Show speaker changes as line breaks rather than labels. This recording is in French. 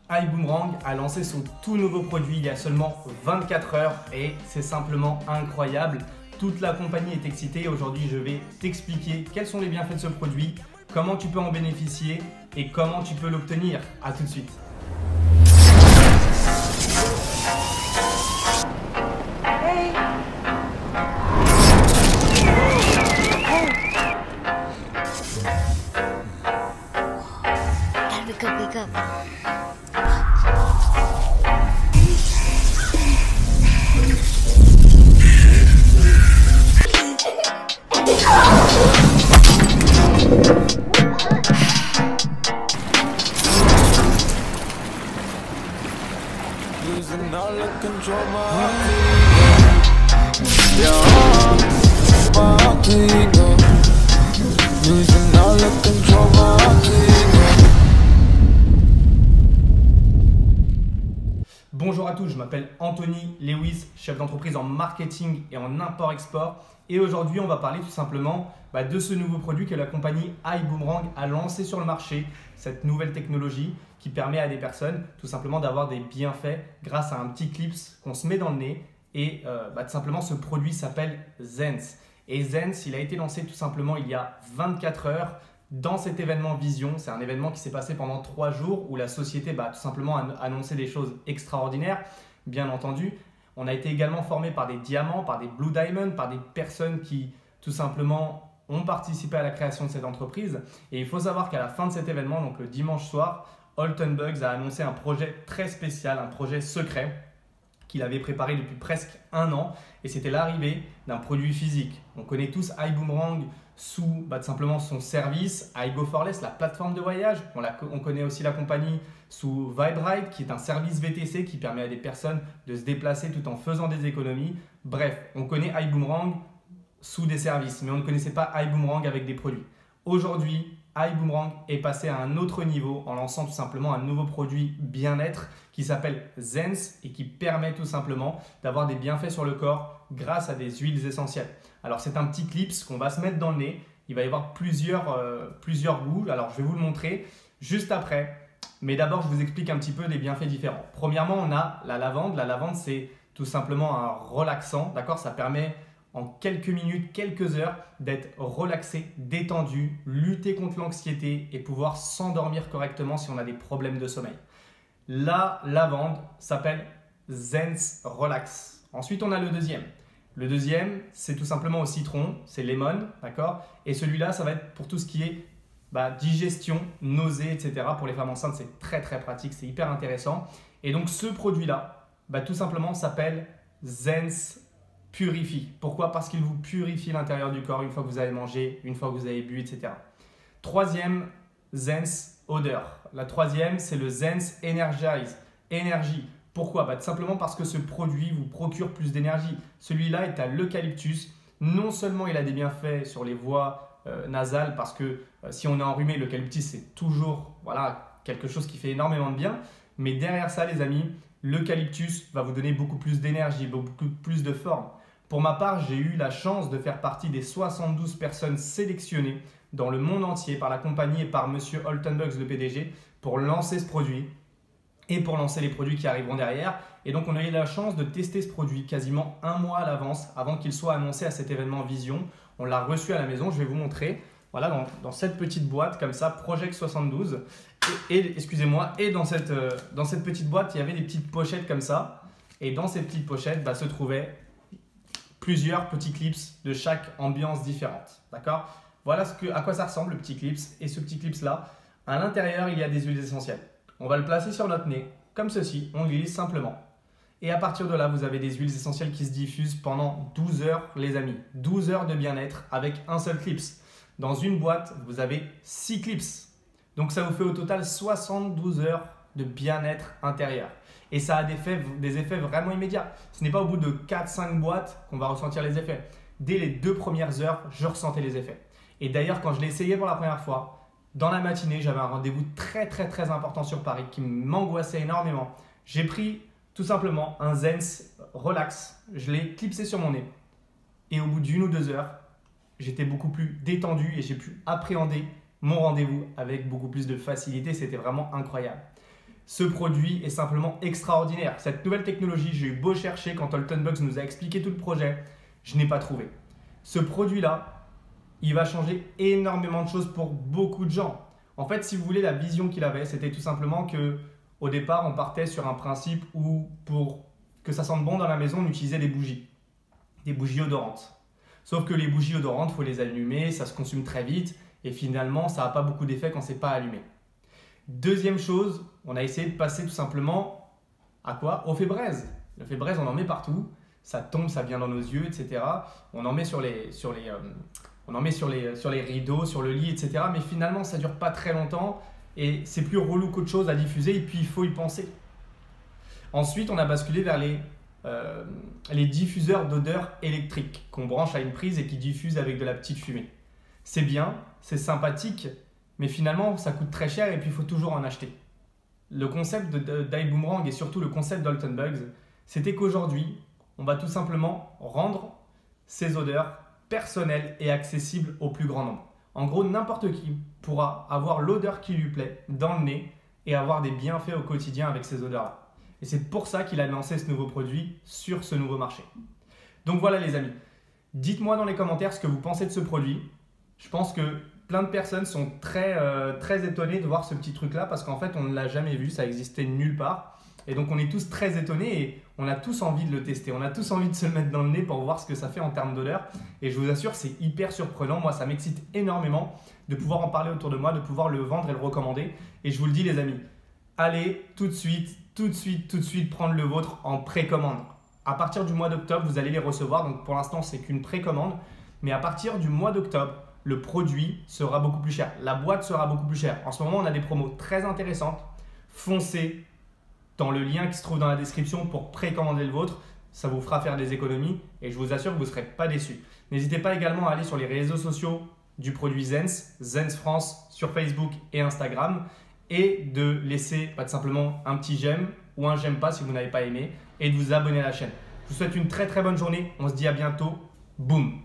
iBoomerang a lancé son tout nouveau produit il y a seulement 24 heures et c'est simplement incroyable. Toute la compagnie est excitée et aujourd'hui je vais t'expliquer quels sont les bienfaits de ce produit, comment tu peux en bénéficier et comment tu peux l'obtenir. A tout de suite.
Wake up.
Losing all the control, my heart, yeah, my heart, losing all the control, my heart.
Bonjour à tous, je m'appelle Anthony Lewis, chef d'entreprise en marketing et en import-export. Et aujourd'hui, on va parler tout simplement de ce nouveau produit que la compagnie iBoomerang a lancé sur le marché, cette nouvelle technologie qui permet à des personnes tout simplement d'avoir des bienfaits grâce à un petit clip qu'on se met dans le nez. Et tout simplement, ce produit s'appelle Zense. Et Zense, il a été lancé tout simplement il y a 24 heures. Dans cet événement Vision, c'est un événement qui s'est passé pendant 3 jours où la société tout simplement a annoncé des choses extraordinaires, bien entendu. On a été également formé par des diamants, par des Blue Diamonds, par des personnes qui tout simplement ont participé à la création de cette entreprise. Et il faut savoir qu'à la fin de cet événement, donc le dimanche soir, Alton Bugs a annoncé un projet très spécial, un projet secret qu'il avait préparé depuis presque 1 an. Et c'était l'arrivée d'un produit physique. On connaît tous iBoomerang sous tout simplement son service iGo4Less, la plateforme de voyage. On connaît aussi la compagnie sous VibeRide, qui est un service VTC qui permet à des personnes de se déplacer tout en faisant des économies. Bref, on connaît iBoomerang sous des services, mais on ne connaissait pas iBoomerang avec des produits. Aujourd'hui, iBoomerang est passé à un autre niveau en lançant tout simplement un nouveau produit bien-être qui s'appelle Zense et qui permet tout simplement d'avoir des bienfaits sur le corps grâce à des huiles essentielles. Alors c'est un petit clip qu'on va se mettre dans le nez. Il va y avoir plusieurs goûts. Alors je vais vous le montrer juste après. Mais d'abord, je vous explique un petit peu des bienfaits différents. Premièrement, on a la lavande. La lavande, c'est tout simplement un relaxant. D'accord ? Ça permet en quelques minutes, quelques heures d'être relaxé, détendu, lutter contre l'anxiété et pouvoir s'endormir correctement si on a des problèmes de sommeil. La lavande s'appelle Zense Relax. Ensuite, on a le deuxième. Le deuxième, c'est tout simplement au citron, c'est lemon, d'accord ? Et celui-là, ça va être pour tout ce qui est digestion, nausées, etc. Pour les femmes enceintes, c'est très très pratique, c'est hyper intéressant. Et donc, ce produit-là, tout simplement s'appelle Zense Purifie. Pourquoi ? Parce qu'il vous purifie l'intérieur du corps une fois que vous avez mangé, une fois que vous avez bu, etc. Troisième, Zense Odeur. La troisième, c'est le Zense Energize, énergie. Pourquoi ? Tout simplement parce que ce produit vous procure plus d'énergie. Celui-là est à l'eucalyptus. Non seulement il a des bienfaits sur les voies nasales, parce que si on est enrhumé, l'eucalyptus c'est toujours quelque chose qui fait énormément de bien. Mais derrière ça, les amis, l'eucalyptus va vous donner beaucoup plus d'énergie, beaucoup plus de forme. Pour ma part, j'ai eu la chance de faire partie des 72 personnes sélectionnées dans le monde entier par la compagnie et par Monsieur Alton Bugs, le PDG, pour lancer ce produit et pour lancer les produits qui arriveront derrière. Et donc, on a eu la chance de tester ce produit quasiment 1 mois à l'avance avant qu'il soit annoncé à cet événement Vision. On l'a reçu à la maison, je vais vous montrer. Voilà, dans cette petite boîte comme ça, Project 72. Excusez-moi, et dans cette petite boîte, il y avait des petites pochettes comme ça. Et dans ces petites pochettes se trouvaient plusieurs petits clips de chaque ambiance différente. D'accord ? Voilà à quoi ça ressemble le petit clip. Et ce petit clip là, à l'intérieur, il y a des huiles essentielles. On va le placer sur notre nez, comme ceci, on glisse simplement. Et à partir de là, vous avez des huiles essentielles qui se diffusent pendant 12 heures, les amis. 12 heures de bien-être avec un seul clip. Dans une boîte, vous avez 6 clips. Donc ça vous fait au total 72 heures de bien-être intérieur. Et ça a des effets vraiment immédiats. Ce n'est pas au bout de 4-5 boîtes qu'on va ressentir les effets. Dès les 2 premières heures, je ressentais les effets. Et d'ailleurs, quand je l'ai essayé pour la première fois, dans la matinée, j'avais un rendez-vous très très très important sur Paris qui m'angoissait énormément. J'ai pris tout simplement un Zense Relax, je l'ai clipsé sur mon nez. Et au bout d'1 ou 2 heures, j'étais beaucoup plus détendu et j'ai pu appréhender mon rendez-vous avec beaucoup plus de facilité. C'était vraiment incroyable. Ce produit est simplement extraordinaire. Cette nouvelle technologie, j'ai eu beau chercher quand Altenbugs nous a expliqué tout le projet, je n'ai pas trouvé. Ce produit-là, il va changer énormément de choses pour beaucoup de gens. En fait, si vous voulez, la vision qu'il avait, c'était tout simplement que au départ, on partait sur un principe où pour que ça sente bon dans la maison, on utilisait des bougies odorantes. Sauf que les bougies odorantes, il faut les allumer, ça se consomme très vite et finalement, ça n'a pas beaucoup d'effet quand ce n'est pas allumé. Deuxième chose, on a essayé de passer tout simplement à quoi? Au fait braise. Le fait braise, on en met partout, ça tombe, ça vient dans nos yeux, etc. On en met sur les rideaux, sur le lit, etc. Mais finalement, ça ne dure pas très longtemps et c'est plus relou qu'autre chose à diffuser et puis il faut y penser. Ensuite, on a basculé vers les diffuseurs d'odeur électriques qu'on branche à une prise et qui diffusent avec de la petite fumée. C'est bien, c'est sympathique, mais finalement, ça coûte très cher et puis il faut toujours en acheter. Le concept d'iBoomerang et surtout le concept d'Altenbugs, c'était qu'aujourd'hui, on va tout simplement rendre ces odeurs personnelles et accessibles au plus grand nombre. En gros, n'importe qui pourra avoir l'odeur qui lui plaît dans le nez et avoir des bienfaits au quotidien avec ces odeurs-là. Et c'est pour ça qu'il a lancé ce nouveau produit sur ce nouveau marché. Donc voilà les amis, dites-moi dans les commentaires ce que vous pensez de ce produit. Je pense que plein de personnes sont très étonnées de voir ce petit truc-là parce qu'en fait, on ne l'a jamais vu, ça existait nulle part. Et donc, on est tous très étonnés et on a tous envie de le tester. On a tous envie de se le mettre dans le nez pour voir ce que ça fait en termes d'odeur. Et je vous assure, c'est hyper surprenant. Moi, ça m'excite énormément de pouvoir en parler autour de moi, de pouvoir le vendre et le recommander. Et je vous le dis les amis, allez tout de suite prendre le vôtre en précommande. À partir du mois d'octobre, vous allez les recevoir. Donc, pour l'instant, c'est qu'une précommande. Mais à partir du mois d'octobre, le produit sera beaucoup plus cher. La boîte sera beaucoup plus chère. En ce moment, on a des promos très intéressantes. Foncez dans le lien qui se trouve dans la description pour précommander le vôtre. Ça vous fera faire des économies et je vous assure que vous ne serez pas déçus. N'hésitez pas également à aller sur les réseaux sociaux du produit Zenz, Zenz France sur Facebook et Instagram et de laisser tout simplement un petit j'aime ou un j'aime pas si vous n'avez pas aimé et de vous abonner à la chaîne. Je vous souhaite une très bonne journée. On se dit à bientôt. Boum!